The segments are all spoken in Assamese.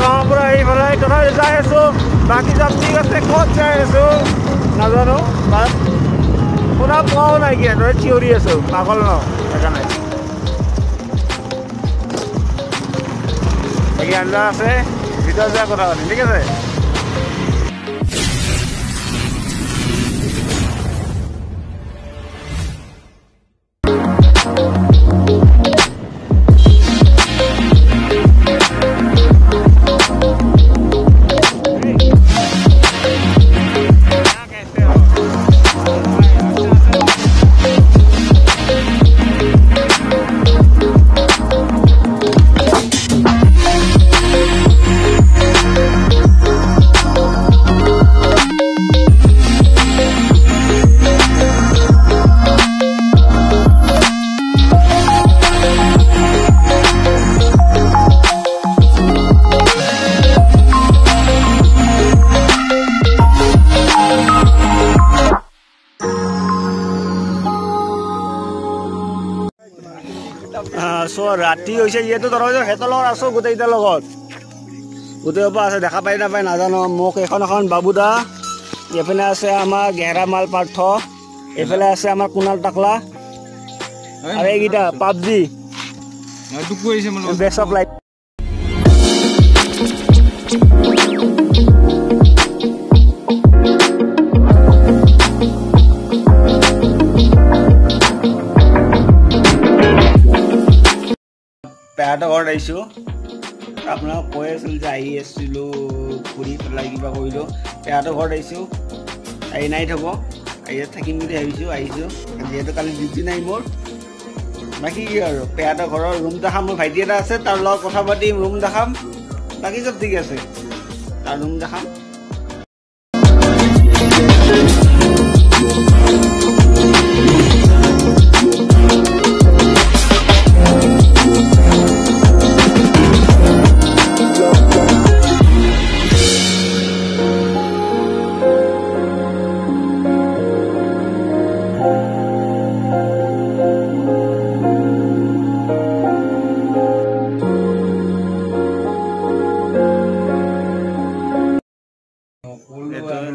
গাঁৱৰ পৰা এইফালে তথাপি যাই আছোঁ বাকী যাত্ৰী আছে ক'ত যাই আছোঁ নাজানো বাট শুনা পোৱাও নাইকিয়া তই চিঞৰি আছোঁ পাগল ন সেইকাৰণে বাকী আঞ্জা আছে ভিতৰত যোৱা কথা পাতিম ঠিক আছে ৰাতি হৈছে যিহেতু তথাপিও সিহঁতৰ লগত আছোঁ গোটেইকেইটাৰ লগত গোটেইৰ পৰা আছে দেখা পাই নাপায় নাজানো মোক এখন বাবুদা এইফালে আছে আমাৰ গেহৰামাল পাৰ্থ এইফালে আছে আমাৰ কুণাল টাকলা আৰু এইকেইটা পাবজি বেষ্ট অফ লাইফ পেহাহঁতৰ ঘৰত আহিছোঁ আপোনাক কৈ আছিল যে আহি আছিলোঁ ফুৰি পেলাই কিবা কৰিলোঁ পেহাহঁতৰ ঘৰত আহিছোঁ আহি নাইট হ'ব ইয়াত থাকিম বুলি ভাবিছোঁ আহিছোঁ যিহেতু কালি ডিউটি নাই মোৰ বাকী কি আৰু পেহাহঁতৰ ঘৰৰ ৰুম দেখাম মোৰ ভাইটি এটা আছে তাৰ লগত কথা পাতিম ৰুম দেখাম বাকী চব ঠিক আছে তাৰ ৰুম দেখাম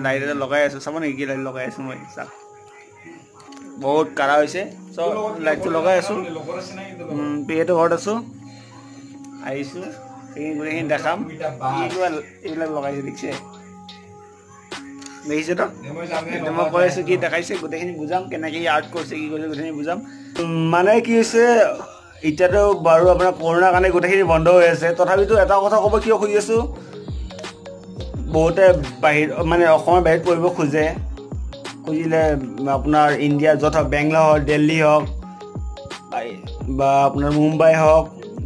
লাইট এটা লগাই আছোঁ চাব নেকি কি লাইট লগাই আছোঁ মই চাওক বহুত কাঢ়া হৈছে চব লাইটটো লগাই আছোঁ পেহীহঁতৰ ঘৰত আছোঁ আহিছোঁ গোটেইখিনি দেখাম কি কিবা এইবিলাক লগাইছে দেখিছে দেখিছে তো মই কৈ আছোঁ কি দেখাইছে গোটেইখিনি বুজাম কেনেকৈ আৰ্ট কৰিছে কি কৰিছে গোটেইখিনি বুজাম মানে কি হৈছে এতিয়াতো বাৰু আপোনাৰ কৰোণাৰ কাৰণে গোটেইখিনি বন্ধ হৈ আছে তথাপিতো এটা কথা ক'ব কিয় খুজি আছোঁ বহুতে বাহিৰ মানে অসমৰ বাহিৰত পঢ়িব খোজে খুজিলে আপোনাৰ ইণ্ডিয়া য'ত হওক বেংগলৰ হওক দিল্লী হওক বা আপোনাৰ মুম্বাই হওক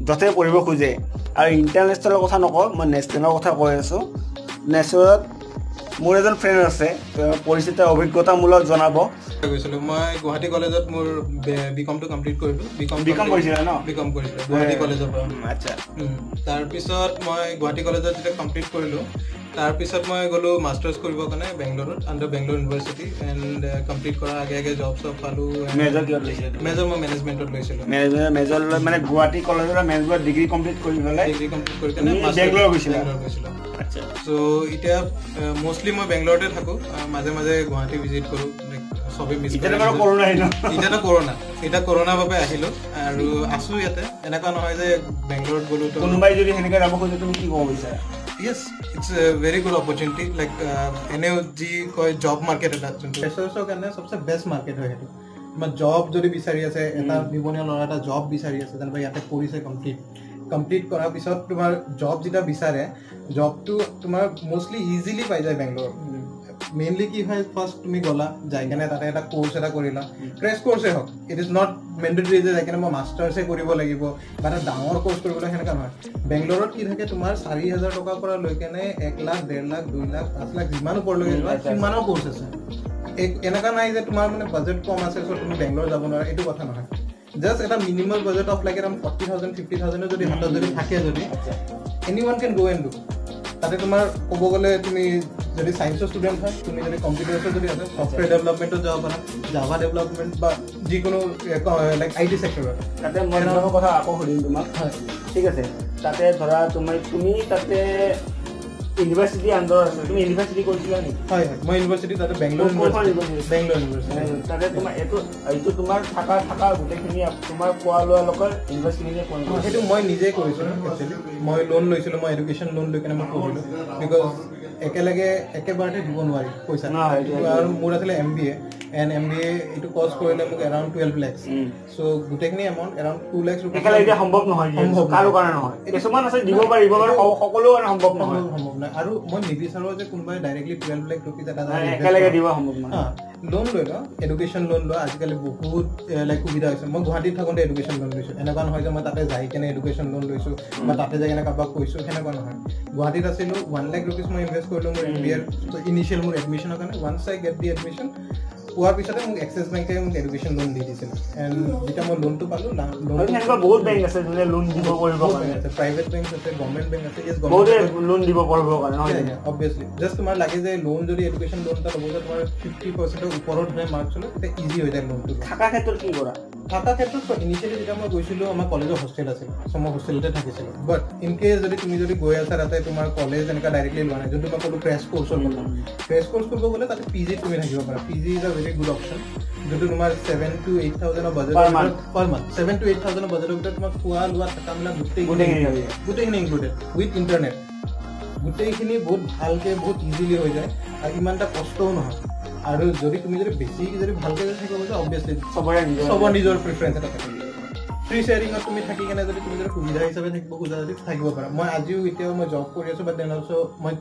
য'তে পঢ়িব খোজে আৰু ইণ্টাৰনেশ্যনেলৰ কথা নকওঁ মই নেশ্যনেলৰ কথা কৈ আছোঁ নেশ্যনেলত মোৰ এজন ফ্ৰেণ্ড আছে পৰিচিত অভিজ্ঞতামূলক জনাব গৈছিলোঁ মই গুৱাহাটী কলেজত মোৰ বিকমটো কমপ্লিট কৰিলোঁ বিকম কৰিছিলে ন বিকম কৰিছিলোঁ গুৱাহাটী কলেজৰ পৰা আচ্ছা তাৰপিছত মই গুৱাহাটী কলেজত যেতিয়া কমপ্লিট কৰিলোঁ তাৰপিছত মই গ'লোঁ মাষ্টাৰ্ছ কৰিবৰ কাৰণে বেংগলোৰত under Bangalore university and complete কৰাৰ আগে আগে জব চব পালোঁ মেজৰ কিহত লৈছিলে মেজৰ মই মেনেজমেণ্টত লৈছিলোঁ মেজৰ মানে গুৱাহাটী কলেজৰ মেজৰ ডিগ্ৰী কমপ্লিট কৰি পেলাই ডিগ্ৰী কমপ্লিট কৰি কেনে বেংগলোৰ গৈছিলোঁ আচ্ছা চ' এতিয়া মষ্টলি মই বেংগলোৰতে থাকোঁ মাজে মাজে গুৱাহাটী ভিজিট কৰোঁ চবেই মিছ এতিয়াতো কৰোণা এতিয়া কৰোণাৰ বাবে আহিলোঁ আৰু আছোঁ ইয়াতে এনেকুৱা নহয় যে বেংগলোৰত গ'লোঁ কোনোবাই যদি সেনেকৈ যাব খোজে তুমি কি ক'ব বিচাৰা Yes, it's a very good opportunity. Like NAOG koi job market eta junto. Freshers karone sabse best market hoy hetu. Tuma job jodi bisari ase eta niboniya lora eta job bisari ase janba yate porise complete kora pisot tumar job jita bisare job tu tumar mostly easily pai jay Bangalore. Mainly ki hoy first tumi gola jai kane tata eta course eta korila crash course e hok it is not mandatory je jakene mo masters e koribo lagibo ba ta dangor course koribo heneka noy Bangalore ki thake tumar 4000 toka pora loi kane 1 lakh 1.5 lakh 2 lakh 5 lakh jiman upor loi joa simano course ase enaka nai je tumar mane budget kom ase so tumi Bangalore jabo nora etu kotha noy just eta minimal budget of like around 40000 50000 jodi hatot jodi thake jodi anyone can go and do তাতে তোমাৰ ক'ব গ'লে তুমি যদি সায়েন্সৰ ষ্টুডেন্ট হয় তুমি যদি কম্পিউটাৰৰ যদি আছে সফটওয়্যাৰ ডেভেলপমেন্টত যাব পাৰা জাভা ডেভেলপমেন্ট বা যিকোনো লাইক আইটি সেক্টৰত তাতে মই কথা আকৌ সুধিম তোমাক ঠিক আছে তাতে ধৰা তুমি তাতে ইউনিভাৰ্চিটি আণ্ডাৰত আছে তুমি ইউনিভাৰ্চিটি কৰিছিলা নেকি হয় হয় মই ইউনিভাৰ্চিটি তাতে বেংগলোৰ ইউনিভাৰ্চিটি তাতে তোমাৰ এইটো তোমাৰ থাকা গোটেইখিনি তোমাৰ খোৱা লোৱা লোকৰ ইউনিভাৰ্চিটিয়ে কোৱা সেইটো মই নিজে কৰিছোঁ একচুৱেলি মই লোন লৈছিলোঁ মই এডুকেশ্যন লোন লৈ কিনে মই পঢ়িলোঁ বিকজ একেবাৰতে দিব নোৱাৰি পইচা আৰু মোৰ আছিলে MBA এণ্ড MBA এইটো কষ্ট কৰিলে মোক এৰাউণ্ড 12 lakhs চ' গোটেইখিনি এমাউণ্ট এৰাউণ্ড 2 lakhs একেলগে সম্ভৱ নহয় কাৰো কাৰণে নহয় কিছুমান আছে দিব পাৰিব বাৰু সকলো কাৰণে সম্ভৱ নহয় আৰু মই নিবিচাৰোঁ যে কোনোবাই ডাইৰেক্টলি 12 lakh rupees এটা একেলগে দিব সম্ভৱ নহয় লোন লৈ ল এডুকেশ্যন লোন লোৱা আজিকালি বহুত লাইক সুবিধা হৈছে মই গুৱাহাটীত থাকোঁতে এডুকেশ্যন লোন লৈছোঁ এনেকুৱা নহয় যে মই তাতে যাই কেনে এডুকেশ্যন লোন লৈছোঁ বা তাতে যাই কেনে কাৰোবাক কৈছোঁ সেনেকুৱা নহয় গুৱাহাটীত আছিলোঁ 1 lakh rupees মই ইনভেষ্ট কৰিলোঁ মোৰ MBA ইনিচিয়েল মোৰ এডমিশ্যনৰ কাৰণে once I get the admission পোৱাৰ পিছতে মোক এক্সিছ বেংকে মোক এডুকেশ্যন লোন দি দিছিল এণ্ড যেতিয়া মই লোনটো পালোঁ বহুত বেংক আছে যোনে লোন দিব পাৰিব আছে প্ৰাইভেট বেংক আছে গভৰ্ণমেণ্ট বেংক আছে বহুতে লোন দিব পাৰিব কাৰণে অবভিয়াছলি জাষ্ট তোমাৰ লাগে যে লোন যদি এডুকেশ্যন লোন এটা ল'ব যে তোমাৰ 50%ৰ ওপৰত হ'লে মাৰ্কছ হ'লে তেতিয়া ইজি হৈ যায় লোনটো থকা ক্ষেত্ৰত কি কৰা থকা ক্ষেত্ৰত ইনিচিয়েলি যেতিয়া মই গৈছিলোঁ আমাৰ কলেজৰ হোষ্টেল আছিল চ' মই হোষ্টেলতে থাকিছিলোঁ বাট ইন কেছ যদি তুমি গৈ আছা তাতে তোমাৰ কলেজ এনেকুৱা ডাইৰেক্টলি লোৱা নাই যোনটো মই ক'লোঁ ক্ৰেছ কৰ্চৰ কথা ক্ৰেছ কৰ্চ কৰিব গ'লে তাতে PG তুমি থাকিব পাৰা PG is a very good option যোনটো তোমাৰ 7 to 8,000 budget per month 7 to 8,000 বাজেটৰ ভিতৰত তোমাৰ খোৱা লোৱা থকা মেলা গোটেইখিনি ইনক্লুডেড উইথ ইণ্টাৰনেট গোটেইখিনি বহুত ভালকৈ বহুত ইজিলি হৈ যায় আৰু ইমান এটা কষ্টও নহয় আৰু তুমি যদি বেছি ভালকৈ থাকিব খোজা অবভিয়াছলি চবৰ নিজৰ প্ৰিফাৰেঞ্চ এটা থাকে ফ্ৰী শ্বেয়াৰিঙত তুমি থাকি কেনে যদি তুমি সুবিধা হিচাপে থাকিব খোজা যদি থাকিব পাৰা মই আজিও এতিয়াও মই জব কৰি আছোঁ বাট দেন অলছ' মই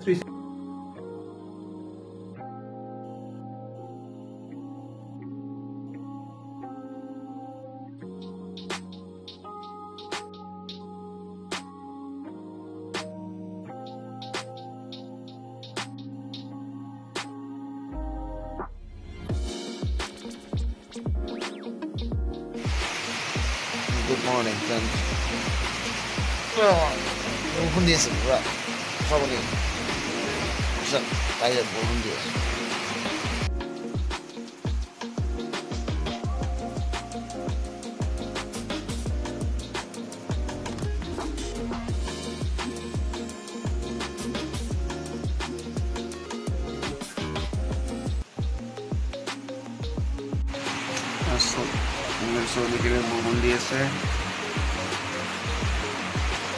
Good morning, friends. বৰষুণ দি আছে পুৰা চাবলৈ পিছত বাহিৰত বৰষুণ দি আছে বৰষুণ দি আছে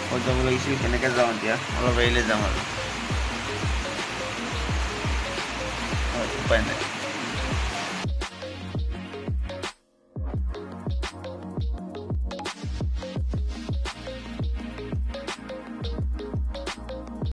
ক'ত যাব লাগিছিল কেনেকৈ যাওঁ এতিয়া অলপ এৰিলে যাম আৰু উপায় নাই